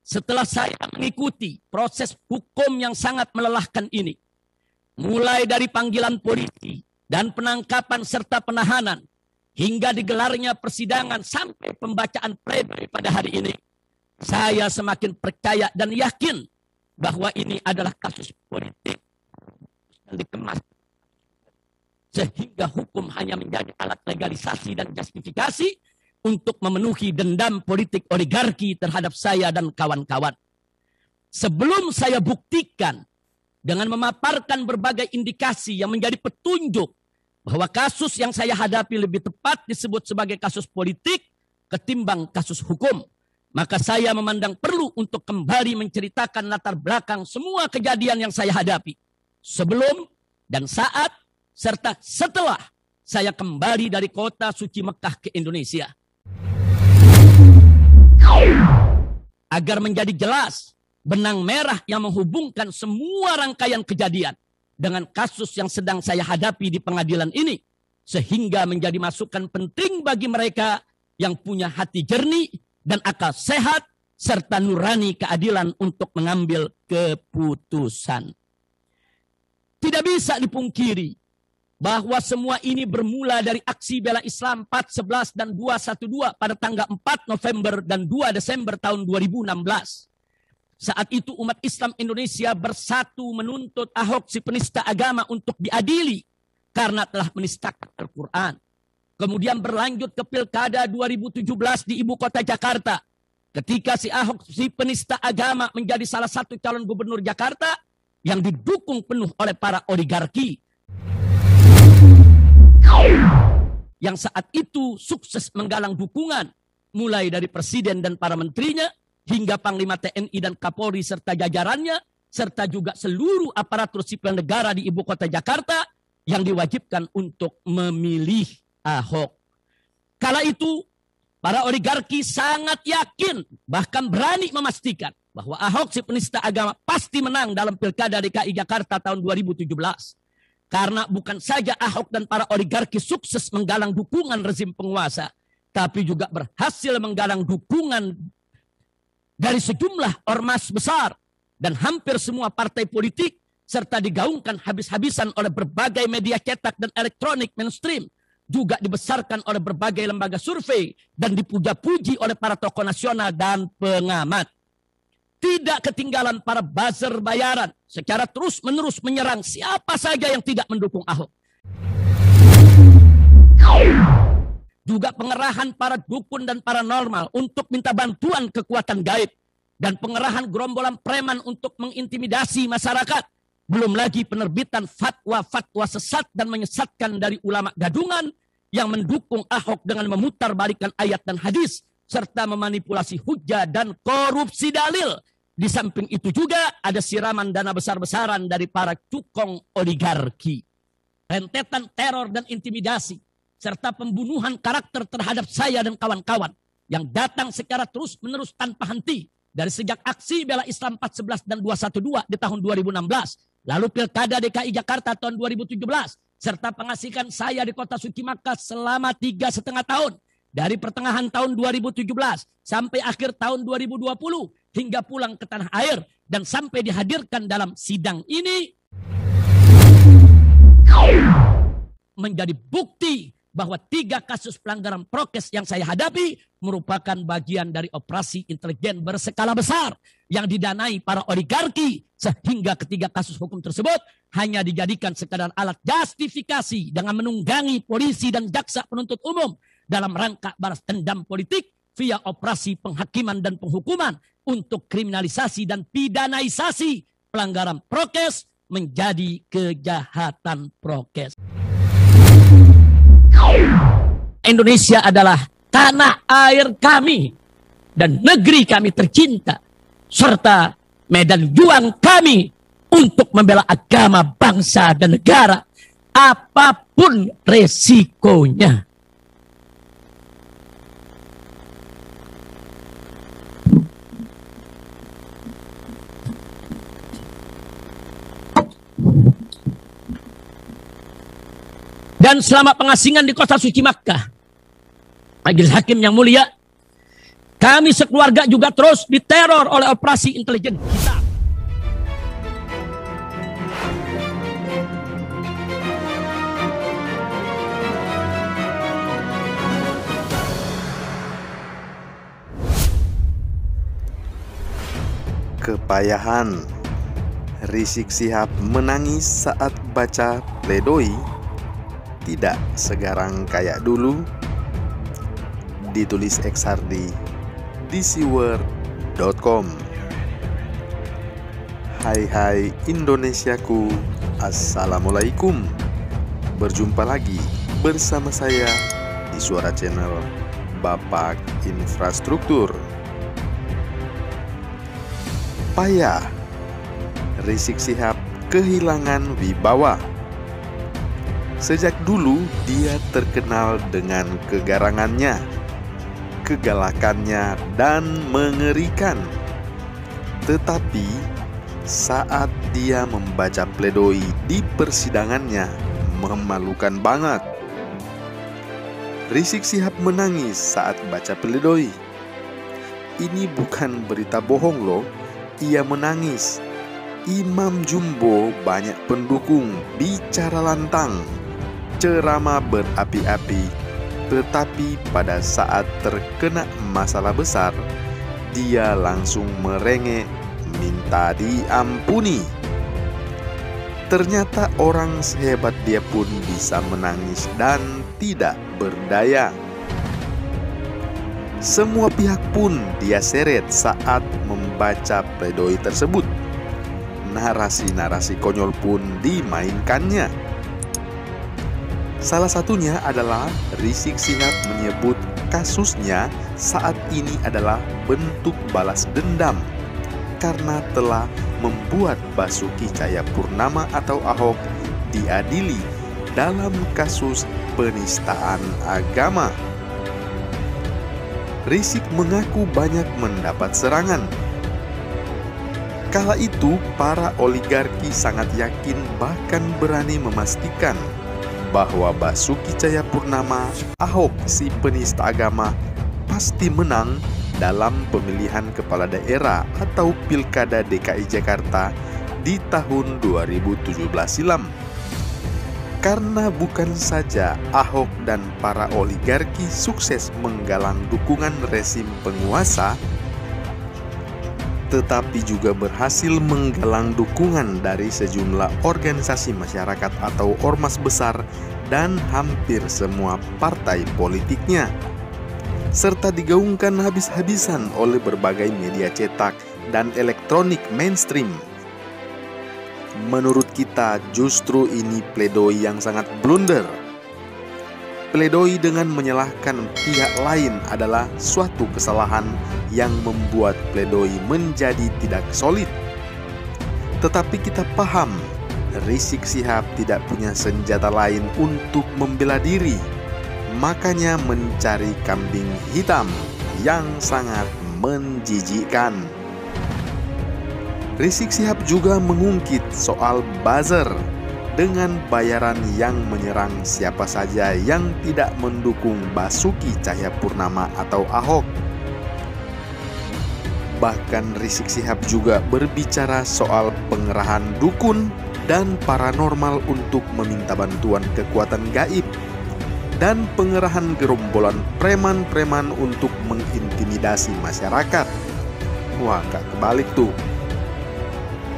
setelah saya mengikuti proses hukum yang sangat melelahkan ini, mulai dari panggilan polisi dan penangkapan serta penahanan, hingga digelarnya persidangan sampai pembacaan pledoi pada hari ini, saya semakin percaya dan yakin bahwa ini adalah kasus politik yang dikemas sehingga hukum hanya menjadi alat legalisasi dan justifikasi untuk memenuhi dendam politik oligarki terhadap saya dan kawan-kawan. Sebelum saya buktikan dengan memaparkan berbagai indikasi yang menjadi petunjuk bahwa kasus yang saya hadapi lebih tepat disebut sebagai kasus politik ketimbang kasus hukum, maka saya memandang perlu untuk kembali menceritakan latar belakang semua kejadian yang saya hadapi sebelum dan saat serta setelah saya kembali dari kota suci Mekah ke Indonesia. Agar menjadi jelas benang merah yang menghubungkan semua rangkaian kejadian dengan kasus yang sedang saya hadapi di pengadilan ini, sehingga menjadi masukan penting bagi mereka yang punya hati jernih dan akal sehat serta nurani keadilan untuk mengambil keputusan. Tidak bisa dipungkiri bahwa semua ini bermula dari aksi bela Islam 4.11 dan 2.12 pada tanggal 4 November dan 2 Desember tahun 2016. Saat itu umat Islam Indonesia bersatu menuntut Ahok si penista agama untuk diadili karena telah menistakan Al-Quran. Kemudian berlanjut ke Pilkada 2017 di ibu kota Jakarta. Ketika si Ahok si penista agama menjadi salah satu calon gubernur Jakarta yang didukung penuh oleh para oligarki. Yang saat itu sukses menggalang dukungan mulai dari presiden dan para menterinya hingga Panglima TNI dan Kapolri serta jajarannya serta juga seluruh aparatur sipil negara di ibu kota Jakarta yang diwajibkan untuk memilih Ahok. Kala itu para oligarki sangat yakin bahkan berani memastikan bahwa Ahok si penista agama pasti menang dalam Pilkada DKI Jakarta tahun 2017. Karena bukan saja Ahok dan para oligarki sukses menggalang dukungan rezim penguasa, tapi juga berhasil menggalang dukungan dari sejumlah ormas besar dan hampir semua partai politik, serta digaungkan habis-habisan oleh berbagai media cetak dan elektronik mainstream, juga dibesarkan oleh berbagai lembaga survei dan dipuja-puji oleh para tokoh nasional dan pengamat. Tidak ketinggalan para buzzer bayaran secara terus-menerus menyerang siapa saja yang tidak mendukung Ahok. Juga pengerahan para dukun dan paranormal untuk minta bantuan kekuatan gaib. Dan pengerahan gerombolan preman untuk mengintimidasi masyarakat. Belum lagi penerbitan fatwa-fatwa sesat dan menyesatkan dari ulama gadungan yang mendukung Ahok dengan memutarbalikkan ayat dan hadis serta memanipulasi hujah dan korupsi dalil. Di samping itu juga ada siraman dana besar-besaran dari para cukong oligarki. Rentetan teror dan intimidasi serta pembunuhan karakter terhadap saya dan kawan-kawan yang datang secara terus-menerus tanpa henti dari sejak aksi bela Islam 4.11 dan 2.12 di tahun 2016, lalu Pilkada DKI Jakarta tahun 2017, serta pengasihan saya di kota suci Makkah selama 3,5 tahun. Dari pertengahan tahun 2017 sampai akhir tahun 2020 hingga pulang ke tanah air dan sampai dihadirkan dalam sidang ini menjadi bukti bahwa 3 kasus pelanggaran prokes yang saya hadapi merupakan bagian dari operasi intelijen berskala besar yang didanai para oligarki, sehingga ketiga kasus hukum tersebut hanya dijadikan sekadar alat justifikasi dengan menunggangi polisi dan jaksa penuntut umum dalam rangka balas dendam politik via operasi penghakiman dan penghukuman untuk kriminalisasi dan pidanaisasi pelanggaran prokes menjadi kejahatan prokes. Indonesia adalah tanah air kami dan negeri kami tercinta, serta medan juang kami untuk membela agama, bangsa, dan negara apapun resikonya. Dan selama pengasingan di kota suci Makkah, majelis hakim yang mulia, Kami sekeluarga juga terus diteror oleh operasi intelijen kita. Kepayahan. Rizik Syihab menangis saat baca pledoi. Tidak segarang kayak dulu. Ditulis Exardi di siword.com. Hai Indonesiaku, Assalamualaikum. Berjumpa lagi bersama saya di Suara Channel Bapak Infrastruktur. Payah, Rizik Syihab kehilangan wibawa. Sejak dulu dia terkenal dengan kegarangannya, kegalakannya, dan mengerikan. Tetapi saat dia membaca pledoi di persidangannya, memalukan banget. Rizik Syihab menangis saat baca pledoi. Ini bukan berita bohong loh. Ia menangis. Imam Jumbo banyak pendukung, bicara lantang, ceramah berapi-api. Tetapi pada saat terkena masalah besar, dia langsung merengek, minta diampuni. Ternyata orang sehebat dia pun bisa menangis dan tidak berdaya. Semua pihak pun dia seret saat membaca pledoi tersebut. Narasi-narasi konyol pun dimainkannya. Salah satunya adalah Rizik Syihab menyebut kasusnya saat ini adalah bentuk balas dendam karena telah membuat Basuki Cahayapurnama atau Ahok diadili dalam kasus penistaan agama. Rizik mengaku banyak mendapat serangan. Kala itu, para oligarki sangat yakin bahkan berani memastikan bahwa Basuki Cahayapurnama, Ahok si penista agama, pasti menang dalam pemilihan kepala daerah atau Pilkada DKI Jakarta di tahun 2017 silam. Karena bukan saja Ahok dan para oligarki sukses menggalang dukungan rezim penguasa, tetapi juga berhasil menggalang dukungan dari sejumlah organisasi masyarakat atau ormas besar dan hampir semua partai politiknya, serta digaungkan habis-habisan oleh berbagai media cetak dan elektronik mainstream. Menurut kita justru ini pledoi yang sangat blunder. Pledoi dengan menyalahkan pihak lain adalah suatu kesalahan yang membuat pledoi menjadi tidak solid. Tetapi kita paham, Rizik Syihab tidak punya senjata lain untuk membela diri. Makanya mencari kambing hitam yang sangat menjijikkan. Rizik Syihab juga mengungkit soal buzzer dengan bayaran yang menyerang siapa saja yang tidak mendukung Basuki Cahayapurnama atau Ahok. Bahkan Rizik Syihab juga berbicara soal pengerahan dukun dan paranormal untuk meminta bantuan kekuatan gaib dan pengerahan gerombolan preman-preman untuk mengintimidasi masyarakat. Wah, gak kebalik tuh.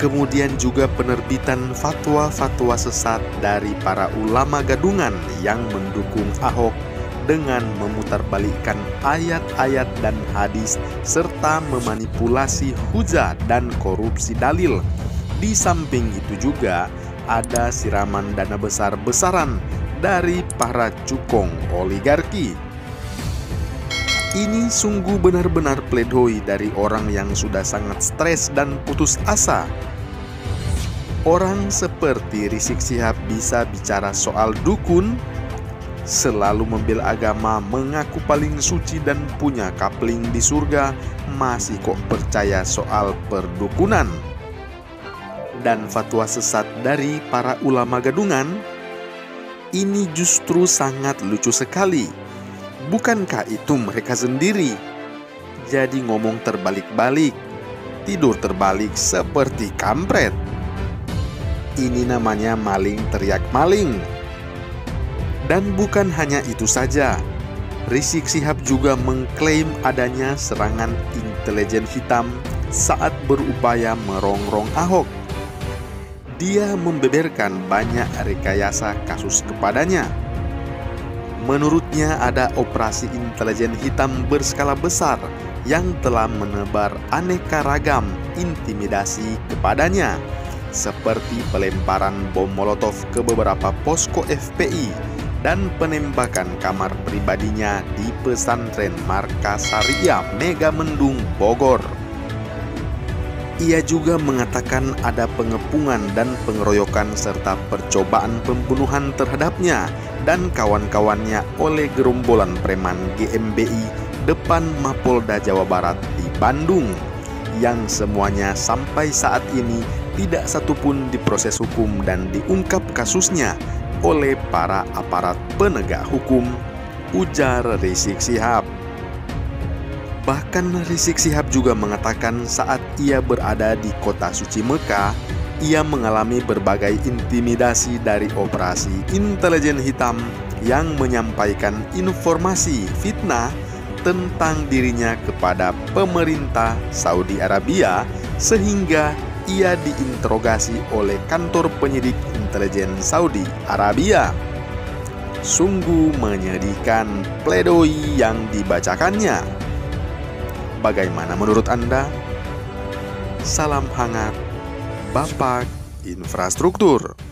Kemudian juga penerbitan fatwa-fatwa sesat dari para ulama gadungan yang mendukung Ahok dengan memutarbalikkan ayat-ayat dan hadis serta memanipulasi hujah dan korupsi dalil. Di samping itu juga ada siraman dana besar-besaran dari para cukong oligarki. Ini sungguh benar-benar pledoi dari orang yang sudah sangat stres dan putus asa. Orang seperti Rizik Syihab bisa bicara soal dukun, selalu membela agama, mengaku paling suci dan punya kapling di surga, masih kok percaya soal perdukunan dan fatwa sesat dari para ulama gadungan. Ini justru sangat lucu sekali. Bukankah itu mereka sendiri? jadi ngomong terbalik-balik, tidur terbalik seperti kampret. Ini namanya maling teriak maling. Dan bukan hanya itu saja, Rizik Syihab juga mengklaim adanya serangan intelijen hitam saat berupaya merongrong Ahok. Dia membeberkan banyak rekayasa kasus kepadanya. Menurutnya ada operasi intelijen hitam berskala besar yang telah menebar aneka ragam intimidasi kepadanya, seperti pelemparan bom molotov ke beberapa posko FPI dan penembakan kamar pribadinya di pesantren Markas Syariah Megamendung, Bogor. Ia juga mengatakan ada pengepungan dan pengeroyokan serta percobaan pembunuhan terhadapnya dan kawan-kawannya oleh gerombolan preman GMBI depan Mapolda Jawa Barat di Bandung, yang semuanya sampai saat ini tidak satupun diproses hukum dan diungkap kasusnya oleh para aparat penegak hukum, ujar Rizik Syihab. Bahkan Rizik Syihab juga mengatakan saat ia berada di kota suci Mekah, ia mengalami berbagai intimidasi dari operasi intelijen hitam yang menyampaikan informasi fitnah tentang dirinya kepada pemerintah Saudi Arabia, sehingga ia diinterogasi oleh kantor penyidik intelijen Saudi Arabia. Sungguh menyedihkan pledoi yang dibacakannya. Bagaimana menurut Anda? Salam hangat, Bapak Infrastruktur.